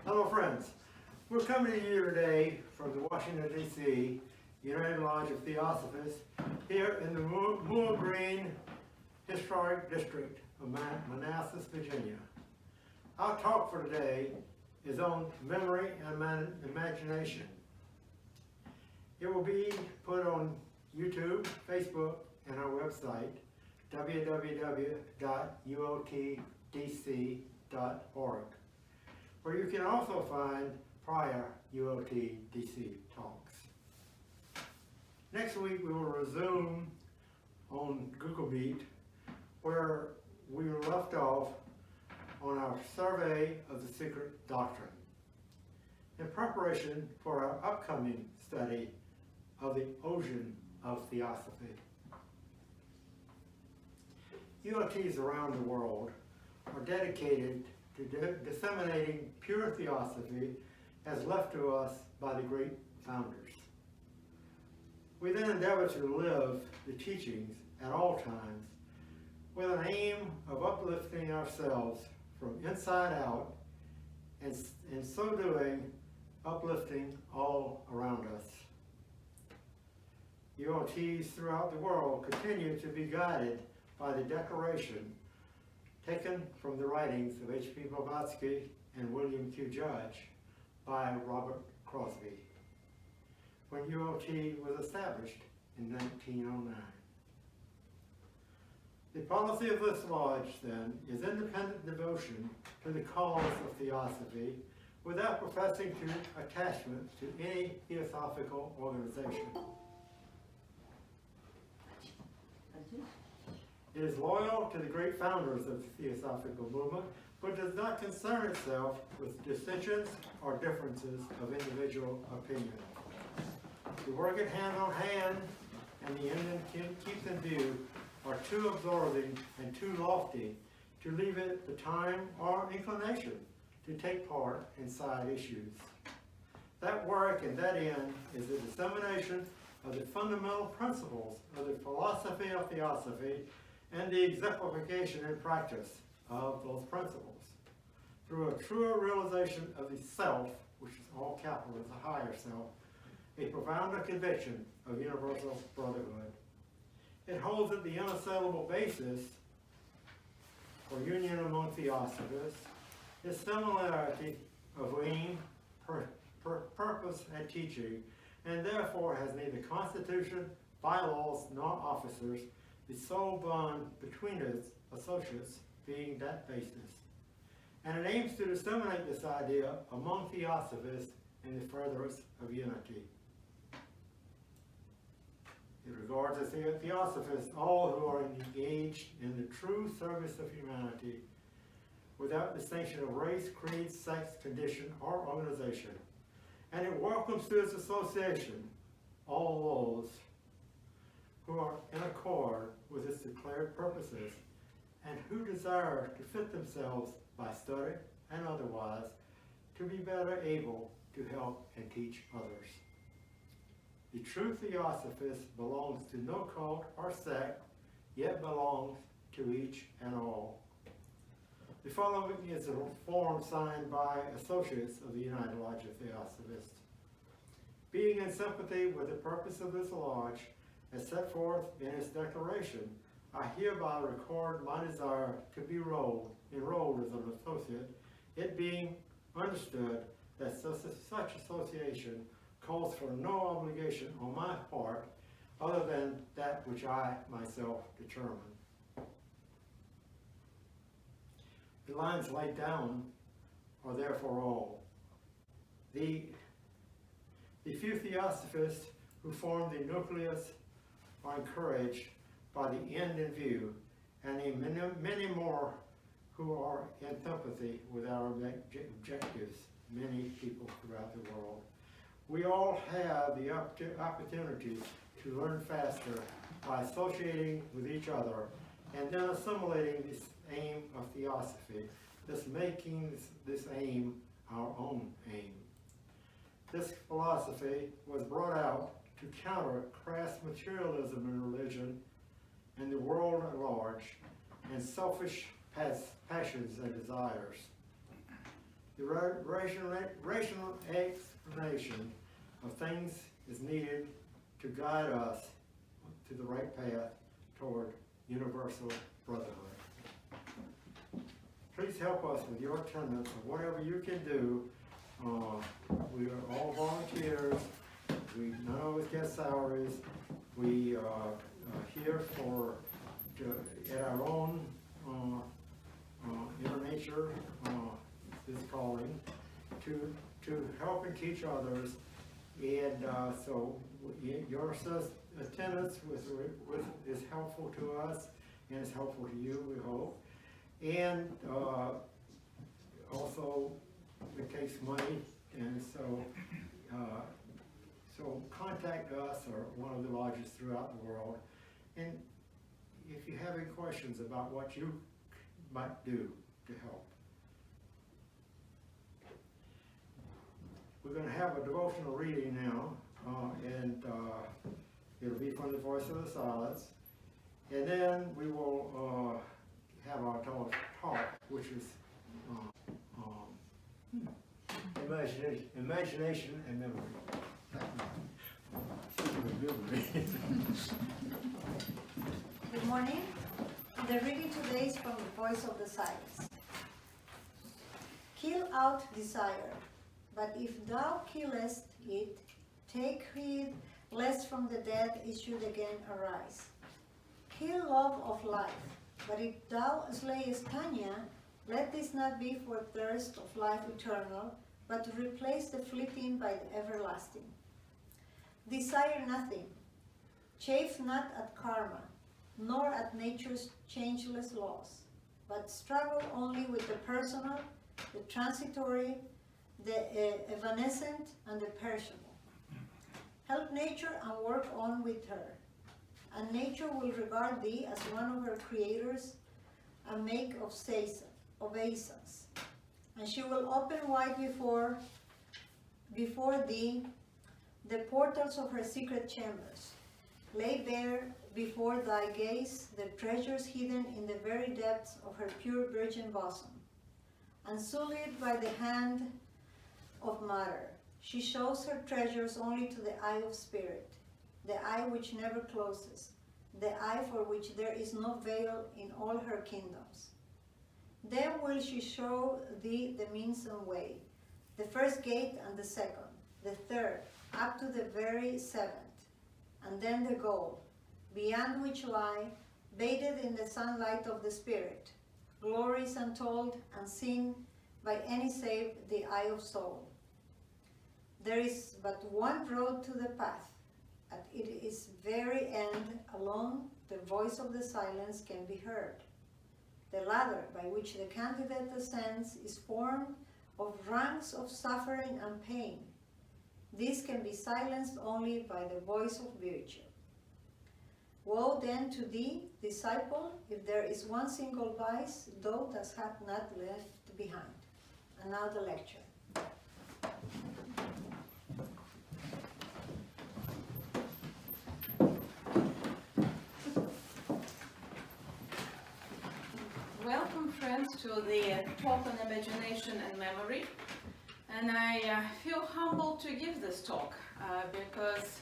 Hello friends, we're coming to you today from the Washington D.C. United Lodge of Theosophists here in the Moore Green Historic District of Manassas, Virginia. Our talk for today is on memory and imagination. It will be put on YouTube, Facebook, and our website, www.ultdc.org, where you can also find prior ULTDC talks. Next week we will resume on Google Meet, where we left off on our survey of the secret doctrine, in preparation for our upcoming study of the ocean of Theosophy. ULTs around the world are dedicated to disseminating pure Theosophy as left to us by the great founders. We then endeavor to live the teachings at all times with an aim of uplifting ourselves from inside out, and in so doing, uplifting all around us. ULTs throughout the world continue to be guided by the declaration taken from the writings of H.P. Blavatsky and William Q. Judge by Robert Crosby, when ULT was established in 1909. The policy of this lodge, then, is independent devotion to the cause of Theosophy without professing to attachment to any theosophical organization. It is loyal to the great founders of the Theosophical movement, but does not concern itself with dissensions or differences of individual opinion. The work at hand on hand and the end it keeps in view are too absorbing and too lofty to leave it the time or inclination to take part in side issues. That work and that end is the dissemination of the fundamental principles of the philosophy of Theosophy and the exemplification and practice of those principles through a truer realization of the self, which is all capital, is the higher self, a profounder conviction of universal brotherhood. It holds that the unassailable basis for union among Theosophists is similarity of aim, purpose, and teaching, and therefore has neither constitution, bylaws, nor officers, the sole bond between its associates being that basis. And it aims to disseminate this idea among Theosophists in the furtherance of unity. It regards as Theosophists all who are engaged in the true service of humanity without distinction of race, creed, sex, condition, or organization. And it welcomes to its association all those who are in accord with its declared purposes and who desire to fit themselves by study and otherwise to be better able to help and teach others. The true Theosophist belongs to no cult or sect, yet belongs to each and all. The following is a form signed by associates of the United Lodge of Theosophists. Being in sympathy with the purpose of this lodge, as set forth in its declaration, I hereby record my desire to be enrolled as an associate, it being understood that such association calls for no obligation on my part other than that which I myself determine. The lines laid down are there for all. The few Theosophists who form the nucleus are encouraged by the end in view, and many more who are in sympathy with our objectives, many people throughout the world. We all have the opportunity to learn faster by associating with each other and then assimilating this aim of Theosophy, thus making this aim our own aim. This philosophy was brought out to counter crass materialism in religion and the world at large, and selfish passions and desires. The rational explanation of things is needed to guide us to the right path toward universal brotherhood. Please help us with your attendance of whatever you can do. We are all volunteers. None of us get salaries. We are here at our own inner nature, this calling, to help and teach others. And so your attendance is helpful to us, and it's helpful to you, we hope. And also it takes money, and so contact us or one of the lodges throughout the world. And if you have any questions about what you might do to help. We're going to have a devotional reading now, and it'll be from the Voice of the Silence. And then we will have our talk, which is imagination and memory. Good morning. The reading today is from the Voice of the Silence. Kill out desire, but if thou killest it, take heed lest from the dead it should again arise. Kill love of life, but if thou slayest Tanya, let this not be for thirst of life eternal, but to replace the fleeting by the everlasting. Desire nothing, chafe not at karma, nor at nature's changeless laws, but struggle only with the personal, the transitory, the evanescent, and the perishable. Help nature and work on with her, and nature will regard thee as one of her creators and make obeisance. And she will open wide before thee the portals of her secret chambers, lay bare before thy gaze the treasures hidden in the very depths of her pure virgin bosom. Unsullied by the hand of matter, she shows her treasures only to the eye of spirit, the eye which never closes, the eye for which there is no veil in all her kingdoms. Then will she show thee the means and way, the first gate and the second, the third, up to the very seventh, and then the goal, beyond which lie, bathed in the sunlight of the spirit, glories untold, unseen by any save the eye of soul. There is but one road to the path. At its very end, alone, the voice of the silence can be heard. The ladder by which the candidate ascends is formed of ranks of suffering and pain. This can be silenced only by the voice of virtue. Woe then to thee, disciple, if there is one single vice thou dost have not left behind. And now the lecture. Welcome, friends, to the talk on imagination and memory. And I feel humbled to give this talk because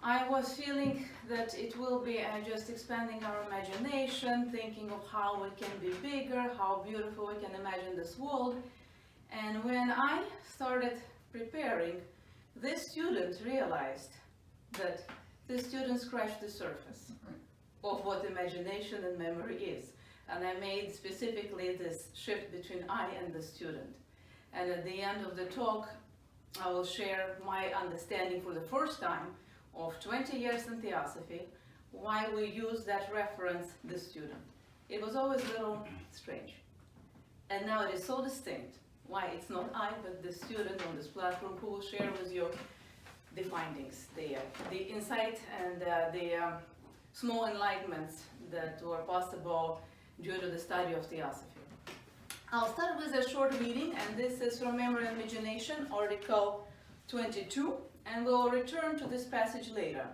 I was feeling that it will be just expanding our imagination, thinking of how we can be bigger, how beautiful we can imagine this world. And when I started preparing, this student realized that the student scratched the surface of what imagination and memory is. And I made specifically this shift between I and the student. And at the end of the talk, I will share my understanding for the first time of 20 years in Theosophy, why we use that reference, the student. It was always a little strange. And now it is so distinct why it's not I, but the student on this platform who will share with you the findings, the insight and the small enlightenments that were possible due to the study of Theosophy. I'll start with a short reading, and this is from Memory and Imagination, Article 22, and we'll return to this passage later.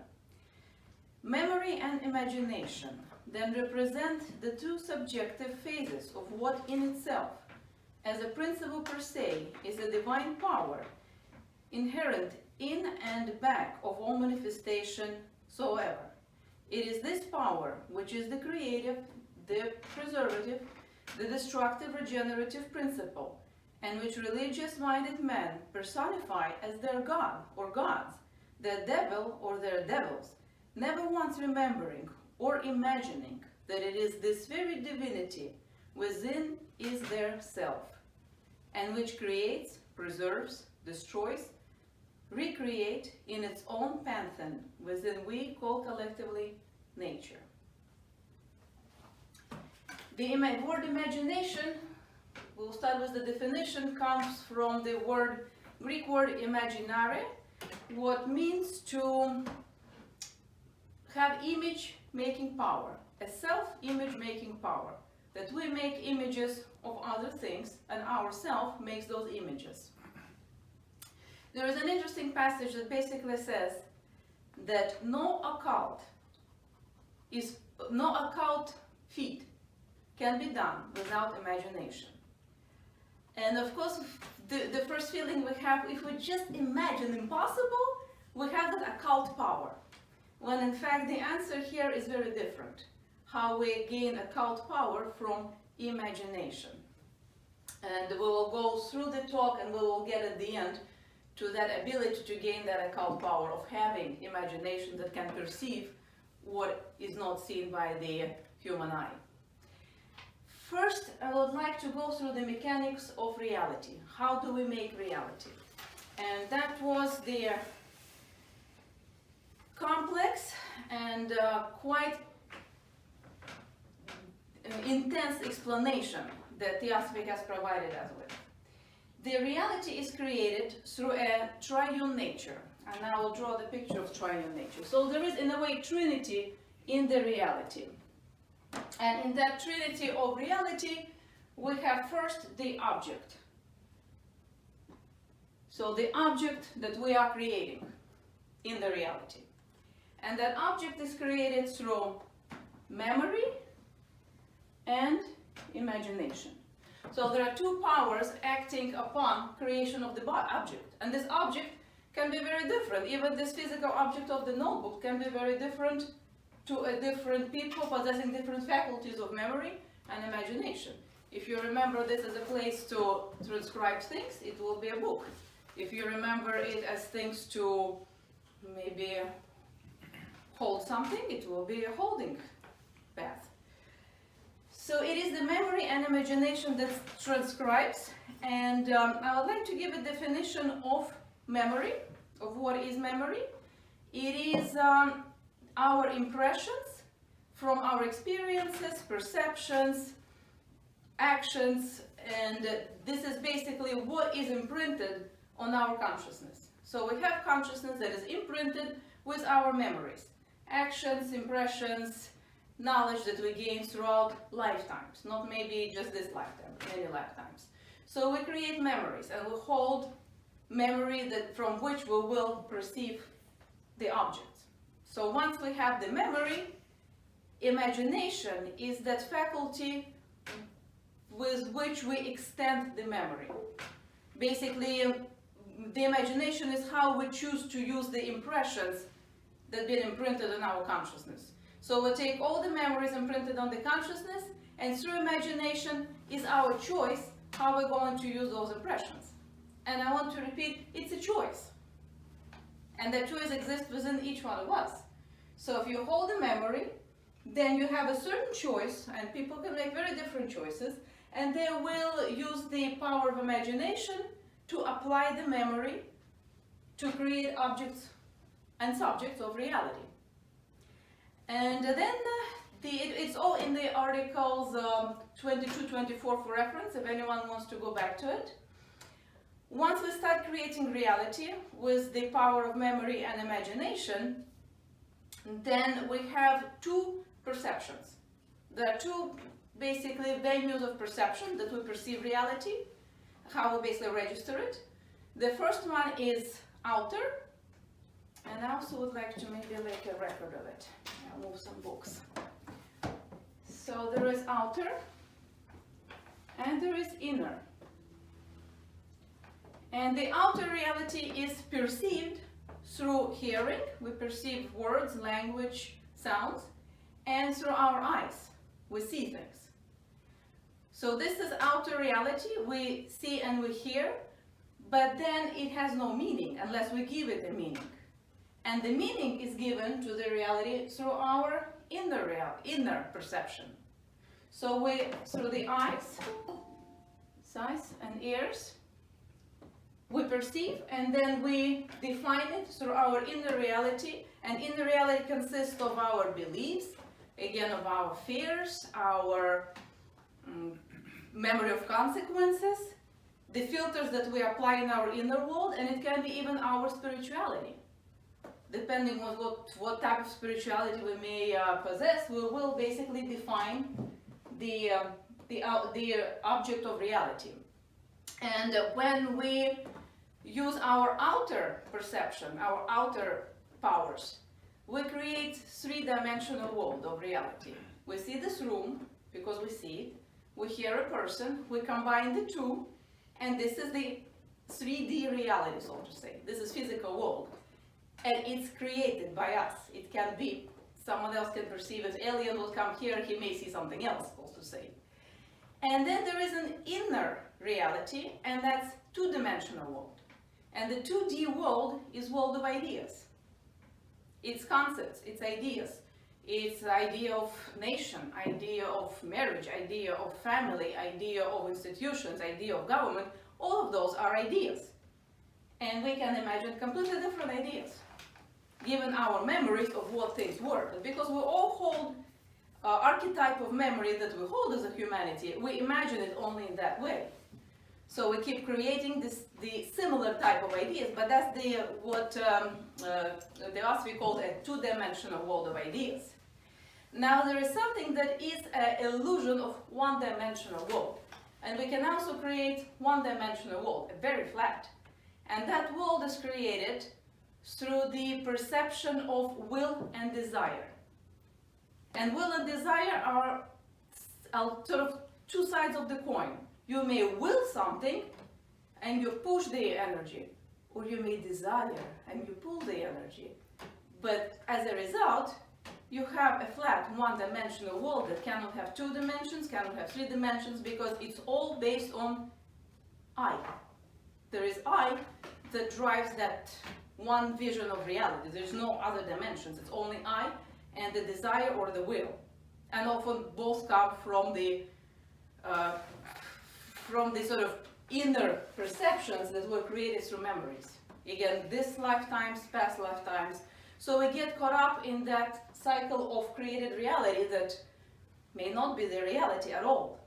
Memory and imagination then represent the two subjective phases of what in itself as a principle per se, is a divine power inherent in and back of all manifestation soever. It is this power which is the creative, the preservative, the destructive, regenerative principle, and which religious-minded men personify as their God or gods, their devil or their devils, never once remembering or imagining that it is this very divinity within is their self, and which creates, preserves, destroys, recreate in its own pantheon within we call collectively nature. The word imagination, we'll start with the definition, comes from the Greek word imaginare, what means to have image-making power, a self-image making power, that we make images of other things and ourself makes those images. There is an interesting passage that basically says that no occult feat can be done without imagination. And of course, the first feeling we have, if we just imagine impossible, we have that occult power. When in fact the answer here is very different. How we gain occult power from imagination. And we will go through the talk and we will get at the end to that ability to gain that occult power of having imagination that can perceive what is not seen by the human eye. First, I would like to go through the mechanics of reality. How do we make reality? And that was the complex and quite intense explanation that Theosophy has provided us with. The reality is created through a triune nature, and I will draw the picture of triune nature. So there is, in a way, trinity in the reality. And in that trinity of reality, we have first the object. So the object that we are creating in the reality. And that object is created through memory and imagination. So there are two powers acting upon creation of the object. And this object can be very different. Even this physical object of the notebook can be very different to a different people possessing different faculties of memory and imagination. If you remember this as a place to transcribe things, it will be a book. If you remember it as things to maybe hold something, it will be a holding path. So it is the memory and imagination that transcribes, and I would like to give a definition of memory, of what is memory. It is our impressions from our experiences, perceptions, actions, and this is basically what is imprinted on our consciousness. So we have consciousness that is imprinted with our memories, actions, impressions, knowledge that we gain throughout lifetimes, not maybe just this lifetime, many lifetimes. So we create memories and we hold memory that from which we will perceive the objects. So once we have the memory, imagination is that faculty with which we extend the memory. Basically, the imagination is how we choose to use the impressions that have been imprinted on our consciousness. So we take all the memories imprinted on the consciousness, and through imagination is our choice how we're going to use those impressions. And I want to repeat, it's a choice. And that choice exists within each one of us. So if you hold a memory, then you have a certain choice, and people can make very different choices, and they will use the power of imagination to apply the memory to create objects and subjects of reality. And then it's all in the articles 22-24 for reference, if anyone wants to go back to it. Once we start creating reality with the power of memory and imagination, then we have two perceptions. There are two basically venues of perception that we perceive reality, how we basically register it. The first one is outer, and I also would like to maybe make a record of it. I'll move some books. So there is outer and there is inner. And the outer reality is perceived through hearing. We perceive words, language, sounds, and through our eyes. We see things. So this is outer reality. We see and we hear, but then it has no meaning unless we give it a meaning. And the meaning is given to the reality through our inner perception. So we, through the eyes and ears, we perceive, and then we define it through our inner reality. And inner reality consists of our beliefs, again, of our fears, our memory of consequences, the filters that we apply in our inner world, and it can be even our spirituality. Depending on what type of spirituality we may possess, we will basically define the object of reality. And when we use our outer perception, our outer powers, we create three-dimensional world of reality. We see this room because we see it. We hear a person. We combine the two, and this is the 3D reality, so to say. This is physical world, and it's created by us. It can be someone else can perceive it. Alien will come here. He may see something else, so to say. And then there is an inner reality, and that's two-dimensional world. And the 2D world is world of ideas. It's concepts, it's ideas. It's the idea of nation, idea of marriage, idea of family, idea of institutions, idea of government. All of those are ideas. And we can imagine completely different ideas, given our memories of what things were. But because we all hold archetype of memory that we hold as a humanity, we imagine it only in that way. So we keep creating the similar type of ideas, but that's what Theosophy called a two-dimensional world of ideas. Now there is something that is an illusion of one-dimensional world, and we can also create one-dimensional world, very flat, and that world is created through the perception of will and desire. And will and desire are sort of two sides of the coin. You may will something and you push the energy, or you may desire and you pull the energy. But as a result, you have a flat one-dimensional world that cannot have 2 dimensions, cannot have 3 dimensions, because it's all based on I. There is I that drives that one vision of reality. There's no other dimensions. It's only I and the desire or the will. And often both come from the sort of inner perceptions that were created through memories. Again, this lifetimes, past lifetimes. So we get caught up in that cycle of created reality that may not be the reality at all.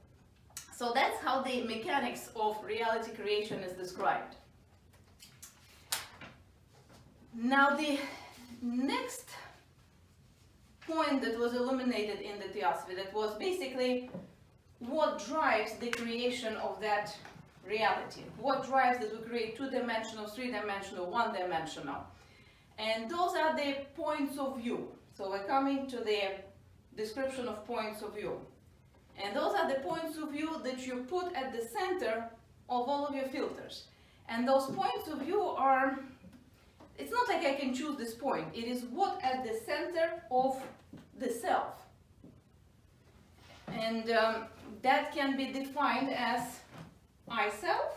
So that's how the mechanics of reality creation is described. Now the next point that was illuminated in the Theosophy, that was basically what drives the creation of that reality. What drives that we create 2-dimensional, 3-dimensional, 1-dimensional. And those are the points of view. So we're coming to the description of points of view. And those are the points of view that you put at the center of all of your filters. And those points of view are, it's not like I can choose this point. It is what at the center of the self. And that can be defined as I-self.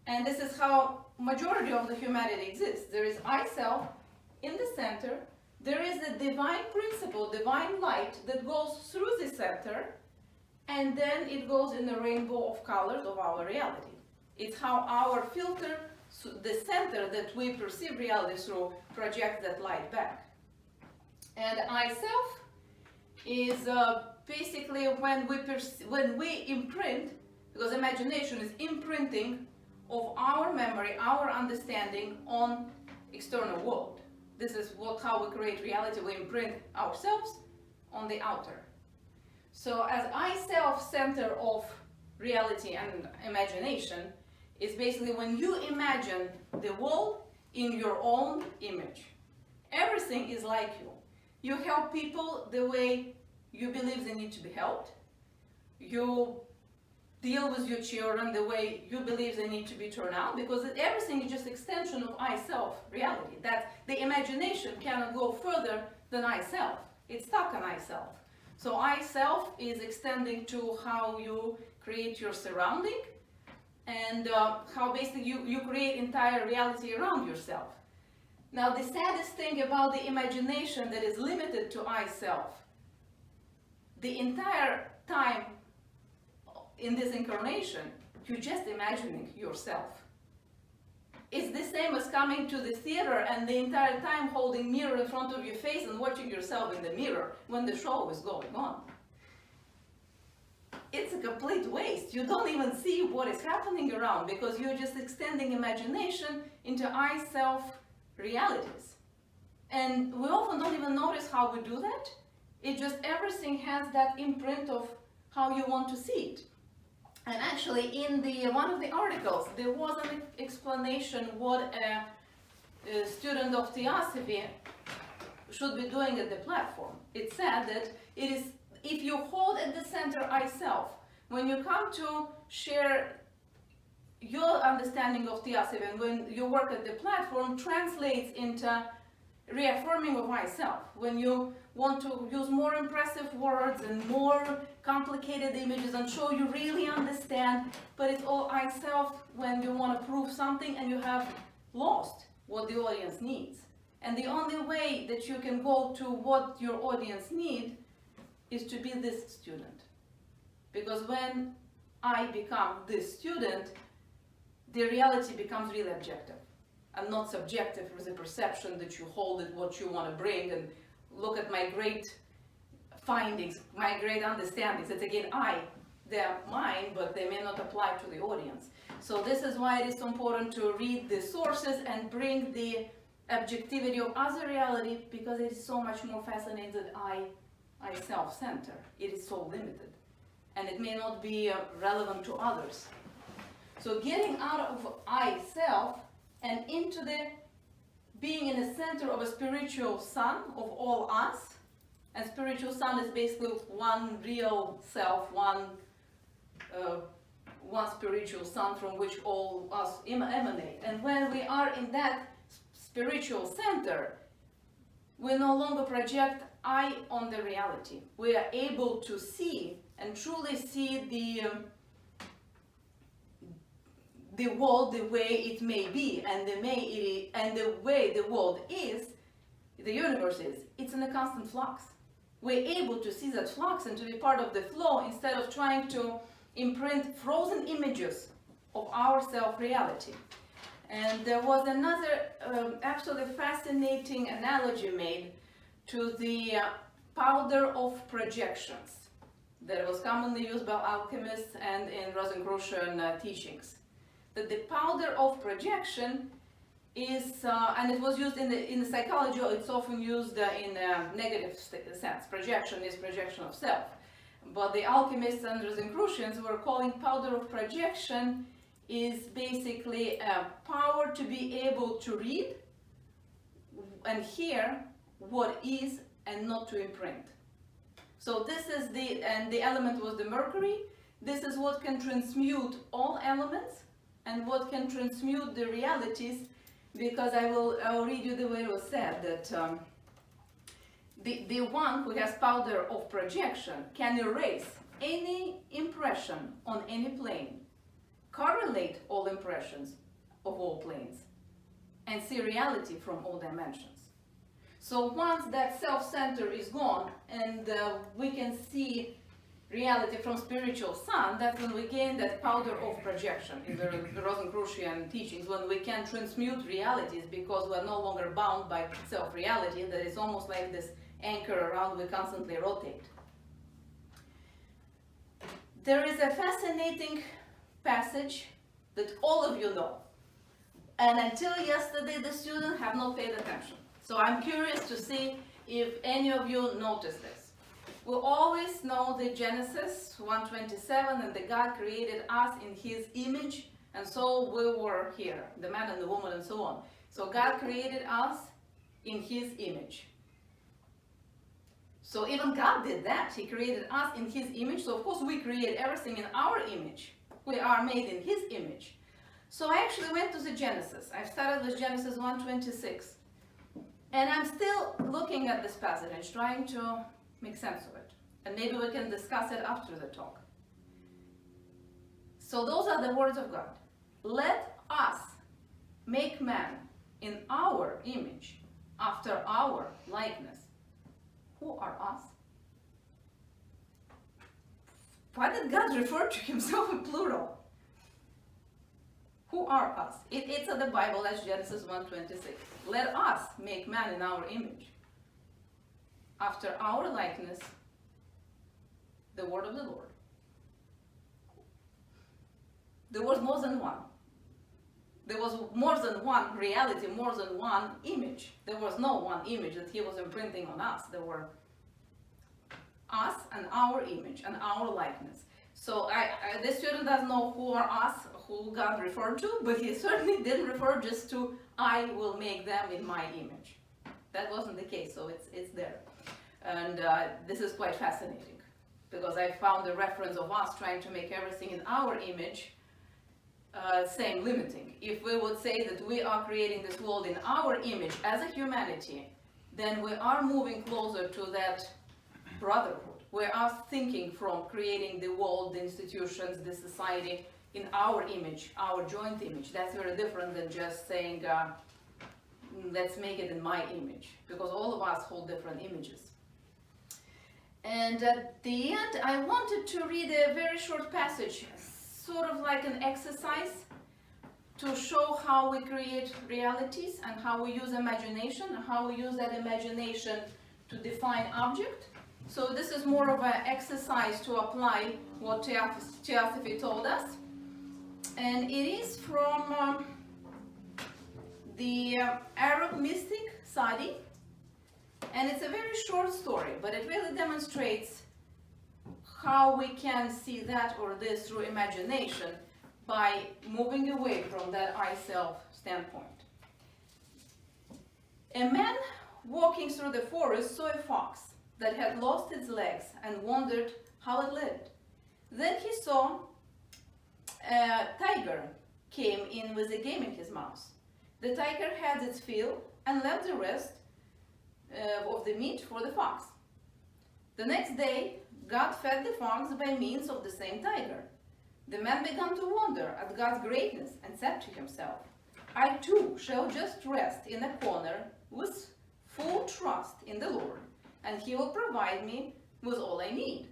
And this is how majority of the humanity exists. There is I-self in the center. There is a divine principle, divine light that goes through the center, and then it goes in the rainbow of colors of our reality. It's how our filter, the center that we perceive reality through, projects that light back. And I-self is basically when we imprint, because imagination is imprinting of our memory, our understanding on external world. This is how we create reality. We imprint ourselves on the outer. So as I-self center of reality and imagination is basically when you imagine the world in your own image. Everything is like you. You help people the way you believe they need to be helped. You deal with your children the way you believe they need to be turned out, because everything is just extension of I-self reality, that the imagination cannot go further than I-self. It's stuck on I-self. So I-self is extending to how you create your surrounding, and how basically you create entire reality around yourself. Now, the saddest thing about the imagination that is limited to I-self, the entire time in this incarnation, you're just imagining yourself. It's the same as coming to the theater and the entire time holding mirror in front of your face and watching yourself in the mirror when the show is going on. It's a complete waste. You don't even see what is happening around, because you're just extending imagination into I-self realities. And we often don't even notice how we do that. It just, everything has that imprint of how you want to see it. And actually, in one of the articles, there was an explanation what a student of Theosophy should be doing at the platform. It said that it is, if you hold at the center I-self, when you come to share your understanding of Theosophy, and when you work at the platform, translates into reaffirming of I-self. When you want to use more impressive words and more complicated images and show you really understand, but it's all I-self when you want to prove something and you have lost what the audience needs. And the only way that you can go to what your audience needs is to be this student. Because when I become this student, the reality becomes really objective and not subjective with the perception that you hold it, what you want to bring, and look at my great findings, my great understandings. It's again they're mine, but they may not apply to the audience. So this is why it is so important to read the sources and bring the objectivity of other reality, because it is so much more fascinating than I self-center. It is so limited, and it may not be relevant to others. So getting out of I-self and into the being in the center of a spiritual sun of all us, and spiritual sun is basically one real self, one spiritual sun from which all us emanate. And when we are in that spiritual center, we no longer project I on the reality. We are able to see and truly see the world the way it may be, and the way the world is, the universe is, it's in a constant flux. We're able to see that flux and to be part of the flow instead of trying to imprint frozen images of our self-reality. And there was another absolutely fascinating analogy made to the powder of projections that was commonly used by alchemists and in Rosicrucian teachings. That the powder of projection is, and it was used in the psychology, it's often used in a negative sense. Projection is projection of self. But the alchemists and Rosicrucians were calling powder of projection is basically a power to be able to read and hear what is and not to imprint. So this is and the element was the mercury. This is what can transmute all elements and what can transmute the realities, because I will read you the way it was said, that the one who has powder of projection can erase any impression on any plane, correlate all impressions of all planes, and see reality from all dimensions. So once that self-center is gone and we can see reality from spiritual sun, that's when we gain that powder of projection in the Rosicrucian teachings, when we can transmute realities because we're no longer bound by self-reality, that is almost like this anchor around we constantly rotate. There is a fascinating passage that all of you know, and until yesterday the students have not paid attention. So I'm curious to see if any of you notice this. We always know the Genesis 1:27, and that God created us in His image, and so we were here, the man and the woman and so on. So God created us in His image. So even God did that. He created us in His image. So of course we create everything in our image. We are made in His image. So I actually went to the Genesis. I started with Genesis 1:26. And I'm still looking at this passage, trying to make sense of it. And maybe we can discuss it after the talk. So those are the words of God. Let us make man in our image, after our likeness. Who are us? Why did God refer to Himself in plural? Who are us? It's in the Bible, that's Genesis 1:26. Let us make man in our image, after our likeness, the word of the Lord. There was more than one. There was more than one reality, more than one image. There was no one image that He was imprinting on us. There were us and our image and our likeness. So this student doesn't know who are us, who God referred to, but he certainly didn't refer just to, I will make them in my image. That wasn't the case, so it's there. And this is quite fascinating, because I found the reference of us trying to make everything in our image same limiting. If we would say that we are creating this world in our image as a humanity, then we are moving closer to that brotherhood. We are thinking from creating the world, the institutions, the society in our image, our joint image. That's very different than just saying, let's make it in my image, because all of us hold different images. And at the end, I wanted to read a very short passage, sort of like an exercise to show how we create realities and how we use imagination and how we use that imagination to define object. So this is more of an exercise to apply what Theosophy told us. And it is from the Arab mystic Sadi. And it's a very short story, but it really demonstrates how we can see that or this through imagination by moving away from that I-self standpoint. A man walking through the forest saw a fox that had lost its legs and wondered how it lived. Then he saw a tiger came in with a game in his mouth. The tiger had its fill and left the rest of the meat for the fox. The next day, God fed the fox by means of the same tiger. The man began to wonder at God's greatness and said to himself, I too shall just rest in a corner with full trust in the Lord, and He will provide me with all I need.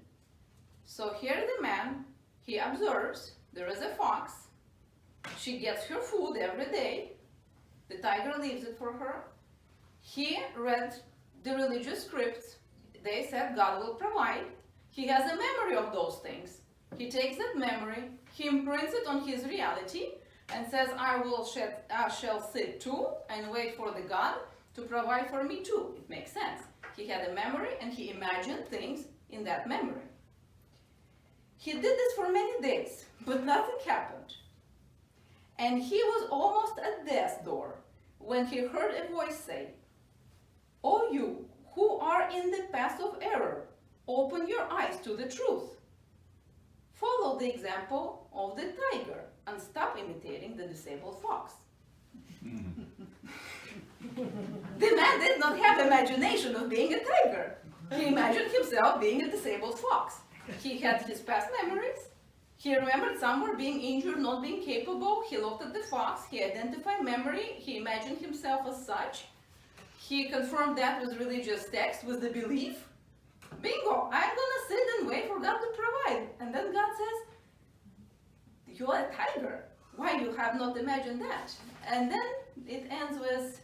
So here the man, he observes there is a fox. She gets her food every day. The tiger leaves it for her. He read the religious scripts. They said God will provide. He has a memory of those things. He takes that memory, he imprints it on his reality, and says, I shall sit too and wait for the God to provide for me too. It makes sense. He had a memory and he imagined things in that memory. He did this for many days, but nothing happened. And he was almost at death's door when he heard a voice say, O you who are in the path of error, open your eyes to the truth. Follow the example of the tiger and stop imitating the disabled fox. The man did not have imagination of being a tiger. He imagined himself being a disabled fox. He had his past memories. He remembered somewhere being injured, not being capable. He looked at the fox. He identified memory. He imagined himself as such. He confirmed that with religious text, with the belief. Bingo! I'm gonna sit and wait for God to provide. And then God says, you are a tiger. Why you have not imagined that? And then it ends with,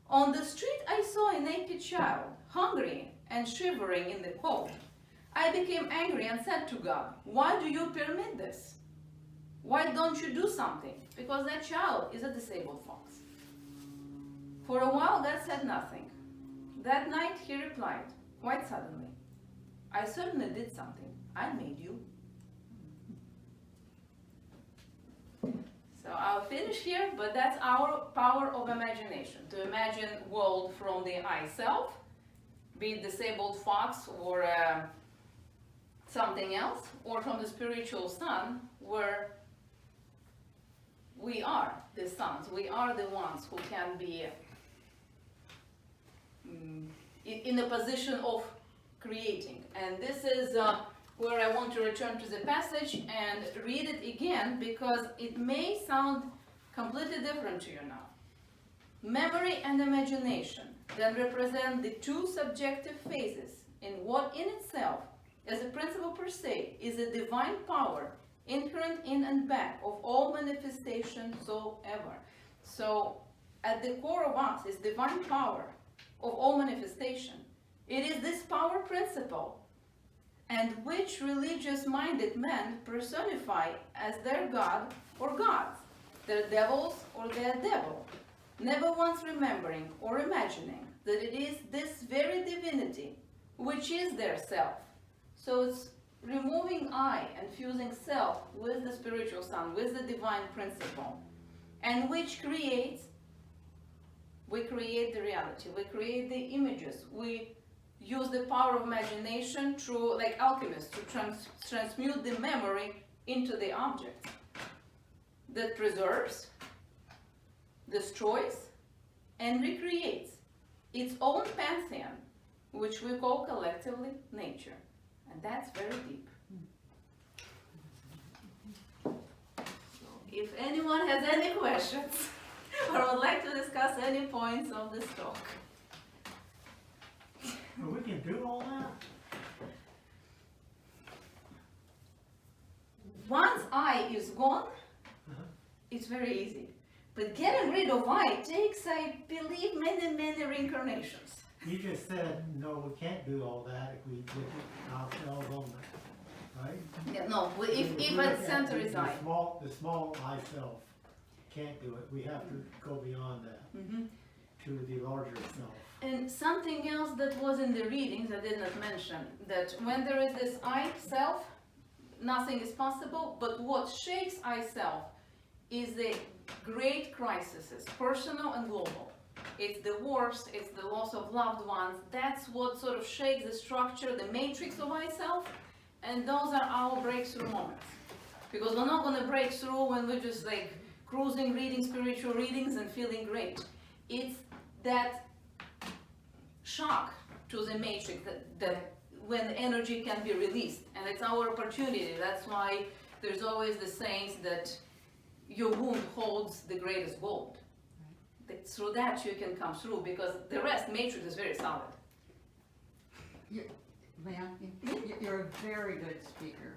on the street I saw a naked child, hungry and shivering in the cold. I became angry and said to God, why do you permit this? Why don't you do something? Because that child is a disabled fox. For a while God said nothing. That night he replied, quite suddenly, I certainly did something. I made you. So I'll finish here, but that's our power of imagination. To imagine world from the I self, be it disabled fox or something else, or from the spiritual sun, where we are the sons, we are the ones who can be in a position of creating. And this is where I want to return to the passage and read it again, because it may sound completely different to you now. Memory and imagination then represent the two subjective phases in what in itself, as a principle per se, is a divine power inherent in and back of all manifestation soever. So at the core of us is divine power of all manifestation. It is this power principle, and which religious-minded men personify as their god or gods, their devils or their devil, never once remembering or imagining that it is this very divinity which is their self. So it's removing I and fusing self with the spiritual sun, with the divine principle, and which creates, we create the reality, we create the images, we use the power of imagination through, like alchemists, to transmute the memory into the object that preserves, destroys, and recreates its own pantheon, which we call collectively nature. And that's very deep. If anyone has any questions or would like to discuss any points of this talk. Well, we can do all that? Once I is gone, it's very easy. But getting rid of I takes, I believe, many reincarnations. You just said, no, we can't do all that if we look at ourselves only, right? Yeah, no, if We at look at center is I. The small I self can't do it. We have to go beyond that to the larger self. And something else that was in the readings I did not mention, that when there is this I self, nothing is possible, but what shakes I self is the great crises, personal and global. It's the wars, it's the loss of loved ones. That's what sort of shakes the structure, the matrix of myself, and those are our breakthrough moments. Because we're not going to break through when we're just like cruising, reading spiritual readings and feeling great. It's that shock to the matrix that when energy can be released, and it's our opportunity. That's why there's always the sayings that your wound holds the greatest gold. Through that you can come through, because the rest matrix is very solid. You're a very good speaker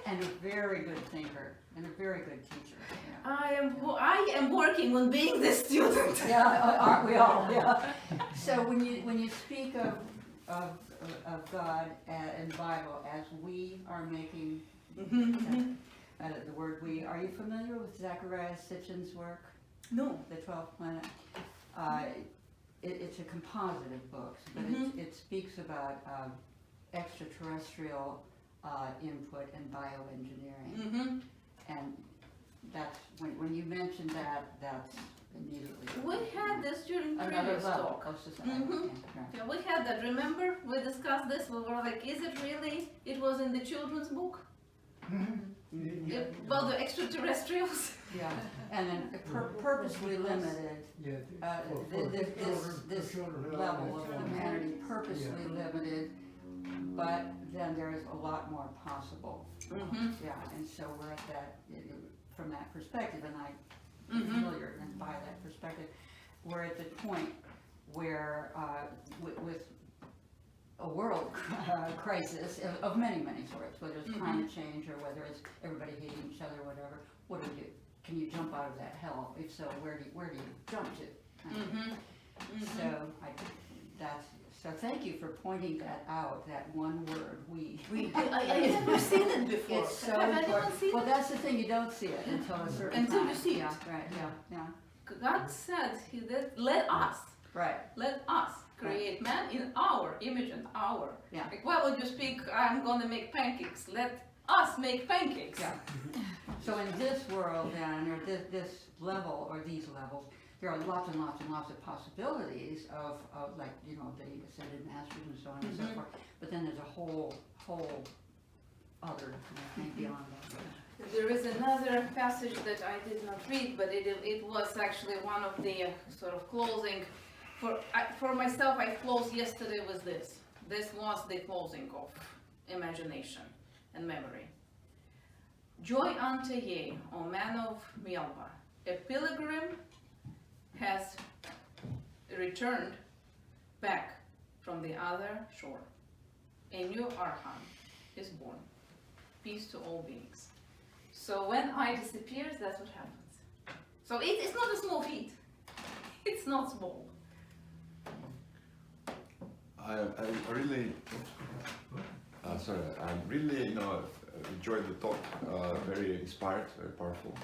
and a very good thinker and a very good teacher. Yeah. I am working on being the student. Yeah, aren't we all? Yeah. So when you speak of God and the Bible as we are making the word we, are you familiar with Zachariah Sitchin's work? No. The 12th Planet. It's a composite of books, but it speaks about extraterrestrial input and bioengineering. And that's, when you mentioned that, that's immediately. We had this during another previous level talk. of society. Yeah, we had that. Remember, we discussed this. We were like, is it really? It was in the children's book about the extraterrestrials. Yeah, and then purposely limited. This level of humanity purposely limited, but then there's a lot more possible. Yeah, and so we're at that, from that perspective, and I'm familiar and by that perspective, we're at the point where with a world crisis of many sorts, whether it's climate change or whether it's everybody hating each other, whatever. What do you do? Can you jump out of that hell? If so, where do you jump to? So thank you for pointing that out. That one word, we. I've never seen it before. It's so Have anyone important. seen Well, it? that's the thing. You don't see it until a certain Until time. you see it. Yeah, right. Yeah. God said He did. Let us create man in our image and our. Yeah. Like, why would you speak? I'm gonna make pancakes. Let us make pancakes. Yeah. So in this world then, or this level, or these levels, there are lots and lots and lots of possibilities of like, you know, the ascended masters and so on and so forth. But then there's a whole other thing beyond that. There is another passage that I did not read, but it was actually one of the sort of closing. For myself, I closed yesterday with this. This was the closing of imagination and memory. Joy unto ye, O man of Milva, a pilgrim has returned back from the other shore. A new Arhan is born. Peace to all beings. So when I disappears, that's what happens. So it's not a small feat. It's not small. I really, you know, enjoyed the talk. Very inspired, very powerful.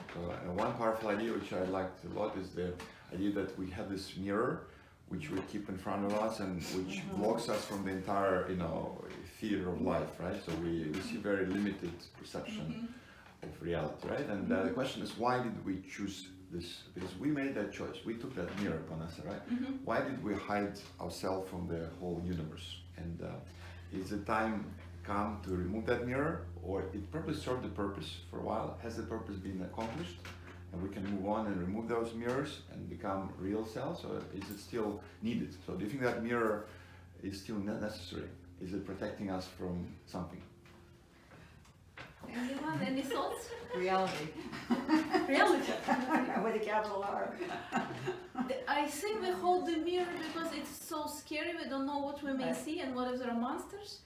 And one powerful idea which I liked a lot is the idea that we have this mirror which we keep in front of us and which blocks us from the entire, you know, theater of life, right? So we see very limited perception of reality, right? And the question is, why did we choose this? Because we made that choice. We took that mirror upon us, right? Why did we hide ourselves from the whole universe? And is the time come to remove that mirror, or it probably served the purpose for a while? Has the purpose been accomplished? And we can move on and remove those mirrors and become real selves, or is it still needed? So do you think that mirror is still necessary? Is it protecting us from something? Anyone, any thoughts? Reality. Reality. With a capital R. I think we hold the mirror because it's so scary. We don't know what we may see and what if there are monsters.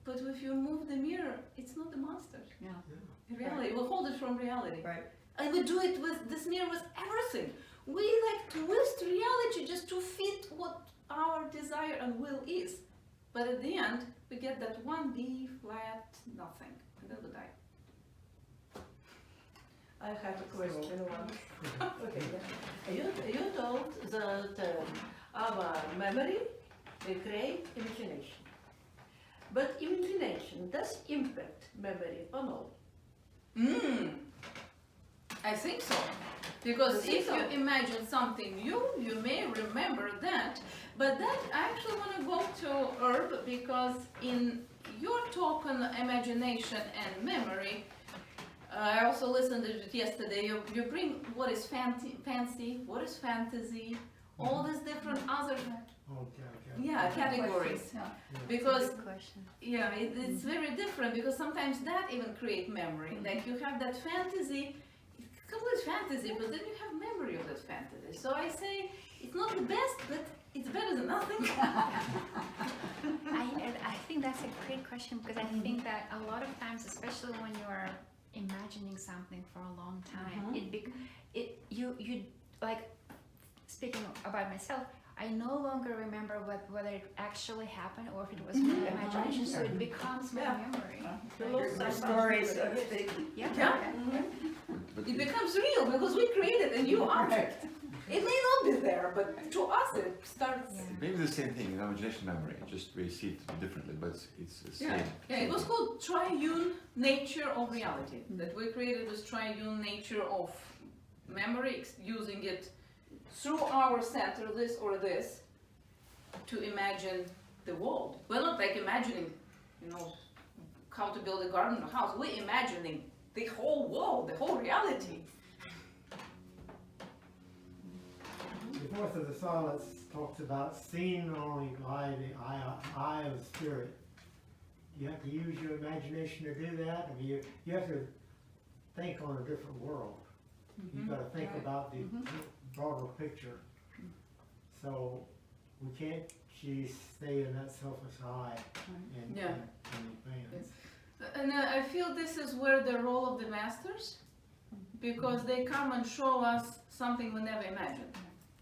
But if you remove the mirror, it's not the monster. Yeah. Reality. We hold it from reality. Right. And we do it with this mirror with everything. We like twist reality just to fit what our desire and will is. But at the end, we get that one B flat nothing, and then we die. I have a question. Okay. You told that our memory will create imagination. But imagination does impact memory or no? I think so. Because You if think you so? imagine something new, you may remember that. But that, I actually want to go to Herb, because in your talk on imagination and memory, I also listened to it yesterday, you bring what is fancy, what is fantasy, all these different other categories. Yeah. Because Good question. yeah, it's very different, because sometimes that even create memory. Like you have that fantasy, it's complete fantasy, but then you have memory of that fantasy. So I say it's not the best, but it's better than nothing. I think that's a great question, because I think that a lot of times, especially when you are imagining something for a long time, you like, speaking about myself, I no longer remember whether it actually happened or if it was my imagination, so it becomes my memory. Stories, so to speak. Yeah. But It becomes real because we created a new object. It may not be there, but to us it starts. maybe the same thing in imagination memory, just we see it differently, but it's the same. Yeah, it was called triune nature of reality. That we created this triune nature of memory, using it through our center, this or this, to imagine the world. We're not like imagining, how to build a garden or house. We're imagining the whole world, the whole reality. The Fourth of the Sonnets talks about seeing only by the eye of the spirit. You have to use your imagination to do that. I mean, you have to think on a different world. You've got to think about the broader picture. So we can't stay in that selfish eye and advance. And I feel this is where the role of the masters, because they come and show us something we never imagined,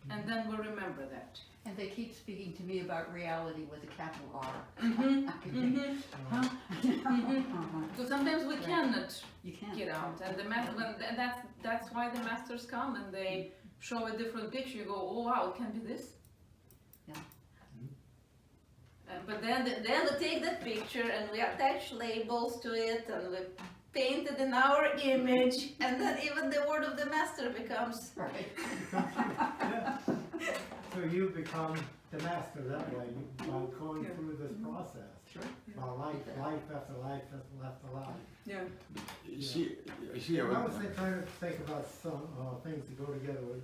and then we remember that. And they keep speaking to me about reality with a capital R. So sometimes we cannot You can't. get out, and that's why the masters come and they show a different picture. You go, oh wow, it can be this. Yeah. But then they take that picture and we attach labels to it, and we painted in our image, and then even the word of the master becomes. Right. Yeah. So you become the master that way, by going through this process. Sure. By life after life after life. Yeah. You see, I was trying to think about some things that go together with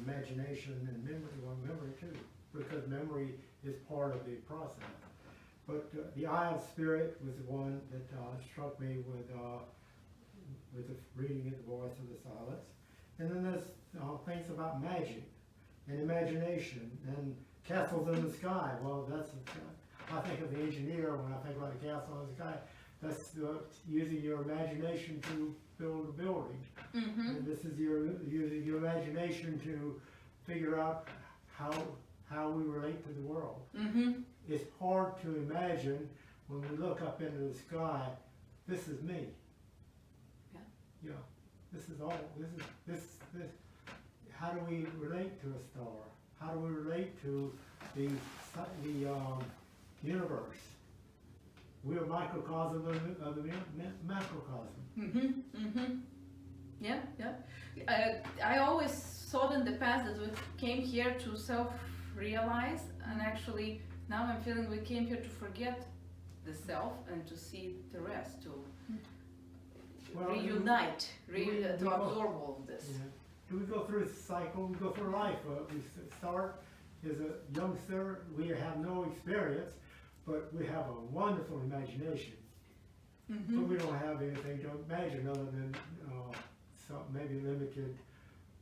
imagination and memory, well, memory too, because memory is part of the process. But the eye of spirit was the one that struck me with the reading it, the voice of the silence. And then there's things about magic and imagination and castles in the sky. Well, that's I think of the engineer when I think about a castle in the sky. That's using your imagination to build a building. Mm-hmm. And this is using your imagination to figure out how we relate to the world. Mm-hmm. It's hard to imagine when we look up into the sky, this is me. Yeah. Yeah. This is all, this, how do we relate to a star? How do we relate to the universe? We're a microcosm of the macrocosm. Mm-hmm. Mm-hmm. Yeah, yeah. I always thought in the past that we came here to self-realize, and actually now I'm feeling we came here to forget the self and to see the rest, to reunite, to absorb all of this. Yeah. Do we go through a cycle? We go through life. We start as a youngster. We have no experience, but we have a wonderful imagination. Mm-hmm. But we don't have anything to imagine other than maybe limited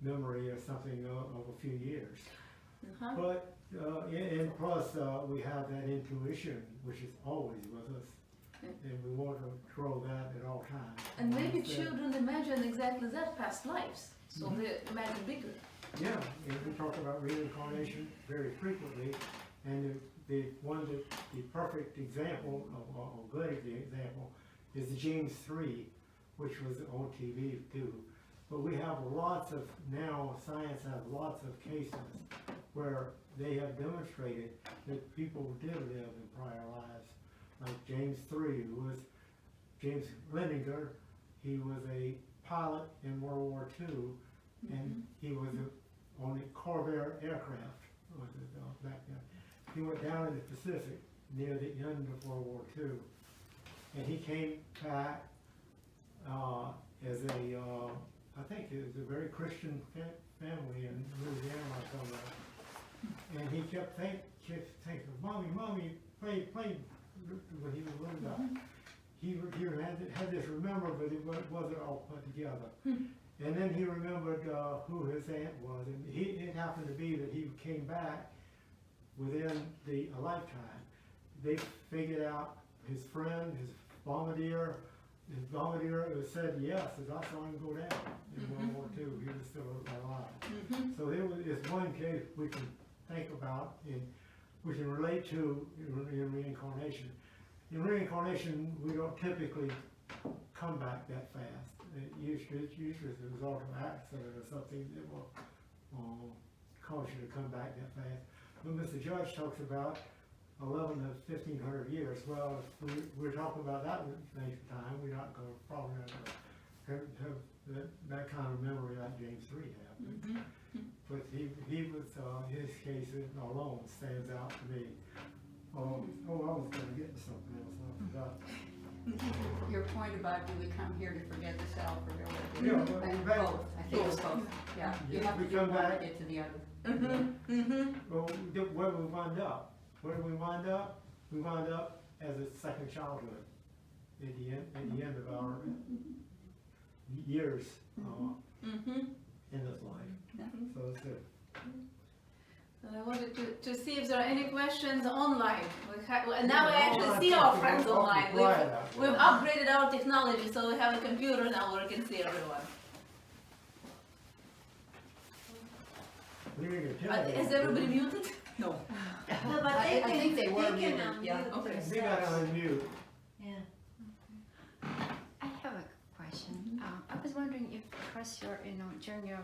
memory or something of a few years. Uh-huh. But and plus we have that intuition, which is always with us, and we want to grow that at all times. And maybe children imagine exactly that, past lives, so Mhm. they imagine bigger. Yeah, and we talk about reincarnation very frequently, and the perfect example, a good example, is the James 3, which was on TV too. But we have now science has lots of cases where they have demonstrated that people did live in prior lives. Like James 3, who was James Linenger. He was a pilot in World War II, and he was on the Corvair aircraft. Back then. He went down in the Pacific near the end of World War II, and he came back as I think it was a very Christian family in Louisiana or somewhere. And he kept thinking, Mommy, play, when he was little guy. He had this remember, but it wasn't all put together. And then he remembered who his aunt was, and it happened to be that he came back within a lifetime. They figured out his friend, his bombardier said yes, as I saw him go down in World War II. He was still alive. So it's one case we can think about, we can relate to in reincarnation. In reincarnation, we don't typically come back that fast. It's usually as a result of an accident or something that will cause you to come back that fast. But Mr. Judge talks about 11 to 1,500 years. Well, if we're talking about that length of time, we're not going to probably not have that kind of memory like James 3 had. But he was, his case alone stands out to me. I was going to get to something else, and I forgot. Your point about do we come here to forget the self or Yeah, both? I think it's both. Yeah, you Yeah, have we to do come one to back. get to the other. Well, where we wind up? Where do we wind up? We wind up as a second childhood at the end of our years in this life. So it's good. And I wanted to see if there are any questions online. Now we actually see our friends online. We've upgraded our technology, so we have a computer now where we can see everyone. Is everybody muted? No. No, but I think they were can muted, unmute yeah. Okay. They got to unmute. Yeah. I have a question. I was wondering if across your, during your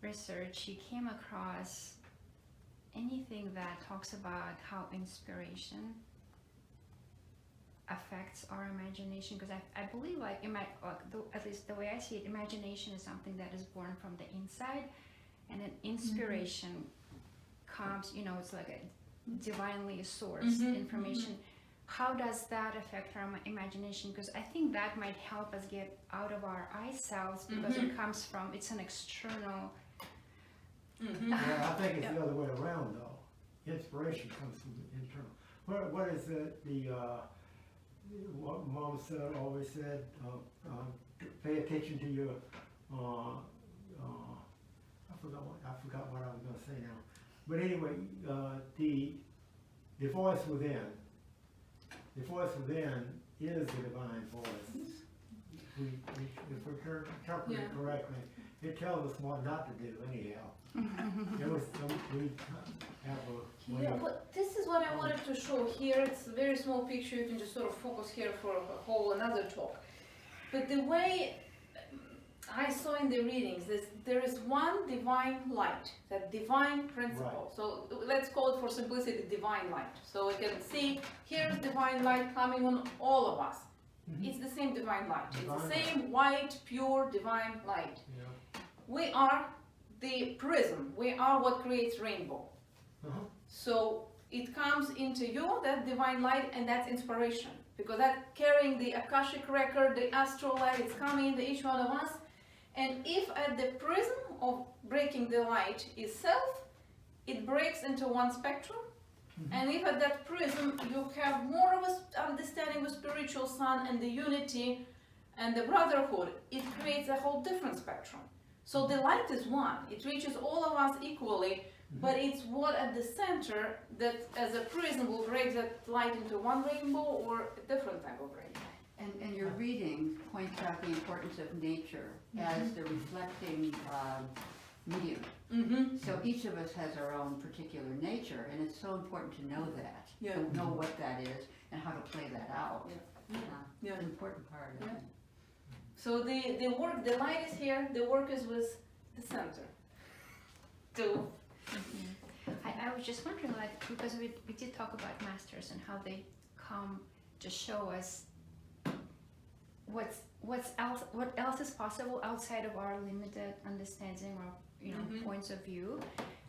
research, you came across anything that talks about how inspiration affects our imagination? Because I believe like at least the way I see it, imagination is something that is born from the inside, and then inspiration comes, you know, it's like a divinely sourced information. How does that affect our imagination? Because I think that might help us get out of our ourselves, because it comes from, it's an external. Yeah, I think it's the other way around though. Inspiration comes from the internal. What is it, what Mom always said, pay attention to your, I forgot what I was gonna say now. But anyway, the voice within is the divine voice. If we're interpreting it correctly, it tells us what not to do anyhow. We have a way Yeah, of- but this is what I wanted to show here. It's a very small picture. You can just sort of focus here for a whole another talk. But the way I saw in the readings, there is one divine light, that divine principle. Right. So let's call it for simplicity divine light. So we can see here's divine light coming on all of us. It's the same divine light. It's the same white, pure, divine light. Yeah. We are the prism. We are what creates rainbow. So it comes into you, that divine light, and that's inspiration. Because that carrying the Akashic record, the astral light, it's coming into each one of us. And if at the prism of breaking the light is self, it breaks into one spectrum. And if at that prism you have more of an understanding of spiritual sun and the unity and the brotherhood, it creates a whole different spectrum. So the light is one. It reaches all of us equally, but it's what at the center that as a prism will break that light into one rainbow or a different type of rainbow. And your reading points out the importance of nature as the reflecting medium. So each of us has our own particular nature, and it's so important to know that, to know what that is, and how to play that out. It's an important part of it. So the work, the light is here, the work is with the center. So I was just wondering, like, because we did talk about masters and how they come to show us what else is possible outside of our limited understanding or points of view.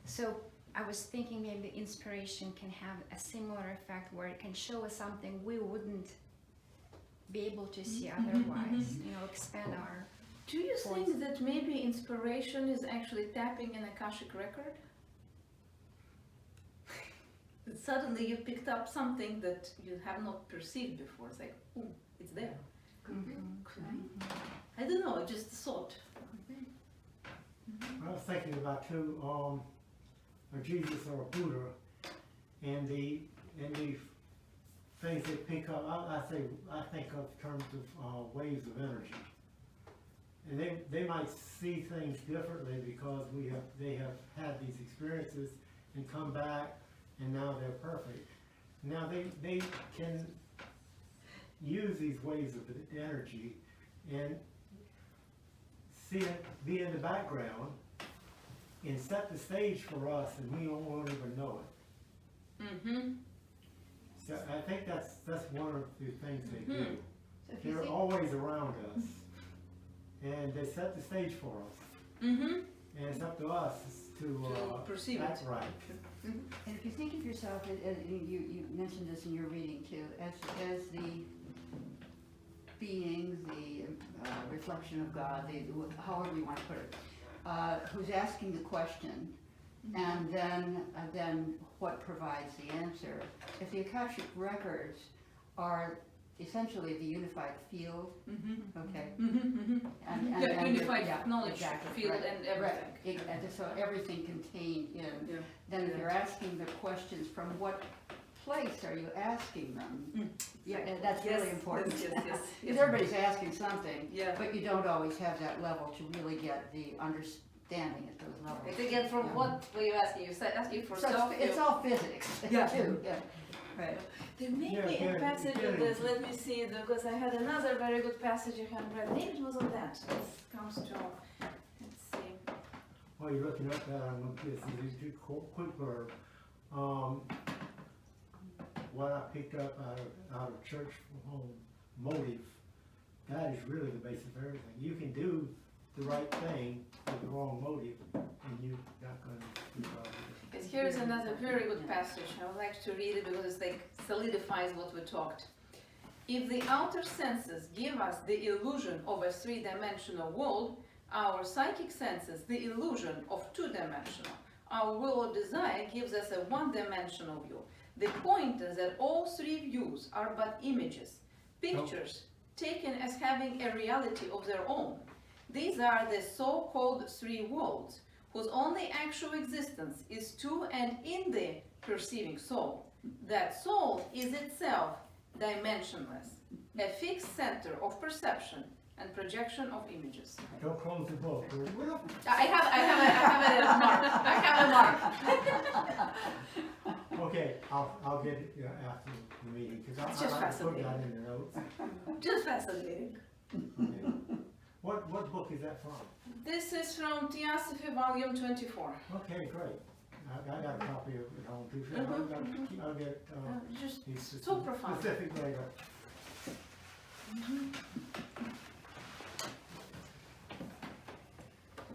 So I was thinking maybe inspiration can have a similar effect where it can show us something we wouldn't be able to see otherwise. Expand our. do you think that maybe inspiration is actually tapping an Akashic record? That suddenly you picked up something that you have not perceived before. It's like, oh, it's there. I don't know, just a thought. I was thinking about too, a Jesus or a Buddha, and the things they pick up. I think of terms of waves of energy, and they might see things differently because they have had these experiences and come back, and now they're perfect. Now they can use these waves of energy and see it, be in the background, and set the stage for us, and we won't even know it. So I think that's one of the things they do. So if you They're think, always around us, and they set the stage for us. And it's up to us to perceive it. act right. and if you think of yourself, you mentioned this in your reading too, as the being, the reflection of God, however you want to put it, who's asking the question, and then what provides the answer. If the Akashic records are essentially the unified field, okay, and unified knowledge exactly, field right, and everything. Right. So everything contained in. Then if you're asking the questions, from what place are you asking them? That's really important. Yes. Because everybody's asking something, Yeah. but you don't always have that level to really get the understanding at those levels. And again, from what were you asking? You said asking for So self. it's all physics too. Yeah. Right. There may Yeah, be a yeah, passage yeah. of this. Let me see it, because I had another very good passage I hadn't read. Maybe it was on that. This comes to. Let's see. While you're looking up that, I'm going to give you a quick blurb. what I picked up out of church from home, motive, that is really the basis of everything. You can do the right thing with the wrong motive, and you're not going to do well. Yes, here is another very good passage. I would like to read it because it solidifies what we talked. If the outer senses give us the illusion of a three-dimensional world, our psychic senses the illusion of two-dimensional. Our will or desire gives us a one-dimensional view. The point is that all three views are but images, pictures taken as having a reality of their own. These are the so-called three worlds, whose only actual existence is to and in the perceiving soul. That soul is itself dimensionless, a fixed center of perception and projection of images. Don't close the book. I have a mark. Okay, I'll get it after the meeting, because It's just I put that fascinating. in the notes. Just fascinating. Okay. What book is that from? This is from Theosophy, volume 24. Okay, great. I got a copy of it at home too. So I'll get Just these so profound. specific later.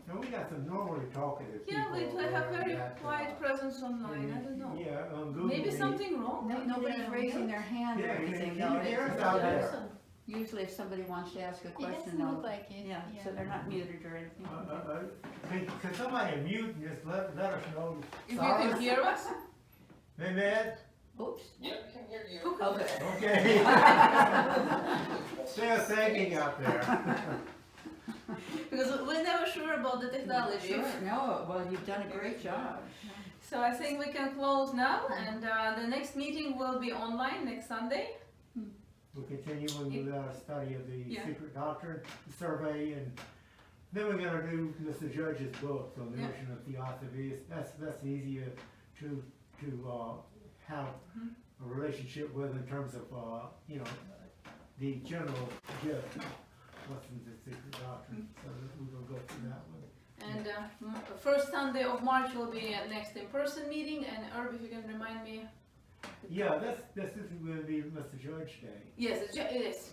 Now we got some normally talkative people. Yeah, we over have there very that, quiet presence online. I don't know. Yeah, on Google Maybe Meet. something wrong? Nobody's raising their hand or Yeah, anything, can though. you hear us It's- out there? Usually if somebody wants to ask a It question, doesn't they'll, look like it. yeah, so they're not muted or anything. Can somebody mute and just let us know? If you can hear us? Mehmed? Oops. Okay. Okay. They're thinking out there. Because we're never sure about the technology. Sure, no, well, you've done a great job. So I think we can close now, and the next meeting will be online next Sunday. We're continuing with our study of the Yeah. secret doctrine, the survey, and then we're gonna do Mr. Judge's book on the Yeah. notion of theosophy. That's easier to have a relationship with in terms of, the general gist of what's in the secret doctrine, so that we will go through that one. And first Sunday of March will be next in-person meeting, and Herb, if you can remind me. Yeah, this is gonna be Mr. Judge Day. Yes,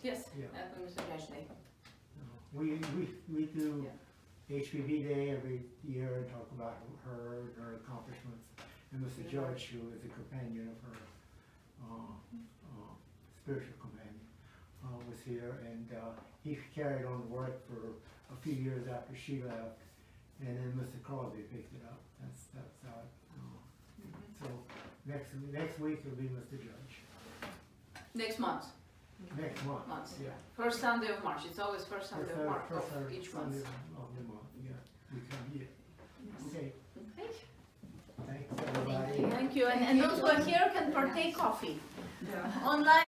yes, Yeah. that's Mr. Judge Day. We do HPV Day every year and talk about her accomplishments. And Mr. Judge, who is a companion of her, spiritual companion, was here, and he carried on the work for a few years after she left, and then Mr. Crosby picked it up. That's how it, so next week will be Mr. Judge. Next month. Next month. Yeah. First Sunday of March. It's always first Sunday of March First of each month. Of the month, yeah. We come here. Okay, Okay. thanks everybody. Thank you. And those who are here can partake coffee online.